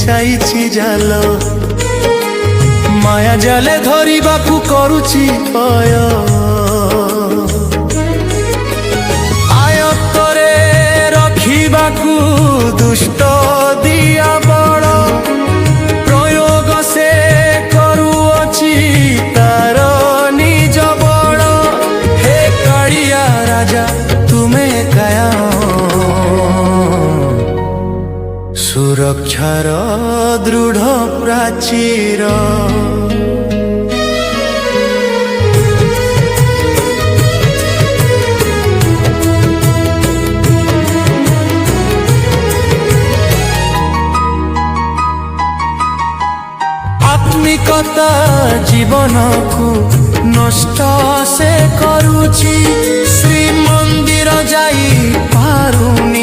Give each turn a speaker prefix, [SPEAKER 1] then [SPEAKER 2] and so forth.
[SPEAKER 1] ବିଛାଇଛି ଜାଲ ମାୟା ଜାଲେ ଧରିବାକୁ କରୁଛି ଭୟ ଆୟତ୍ତରେ ରଖିବାକୁ ଦୁଷ୍ଟ ଦିଆ ବଳ ପ୍ରୟୋଗ ସେ କରୁଅଛି ତାର ନିଜ ବଳ ହେ କାଳିଆ ରାଜା ତୁମେ କାୟା ସୁରକ୍ଷାର ଦୃଢ଼ ପ୍ରାଚୀର आत्मिकता जीवन को नष्ट से करुची श्रीमंदिर जाई पारुनी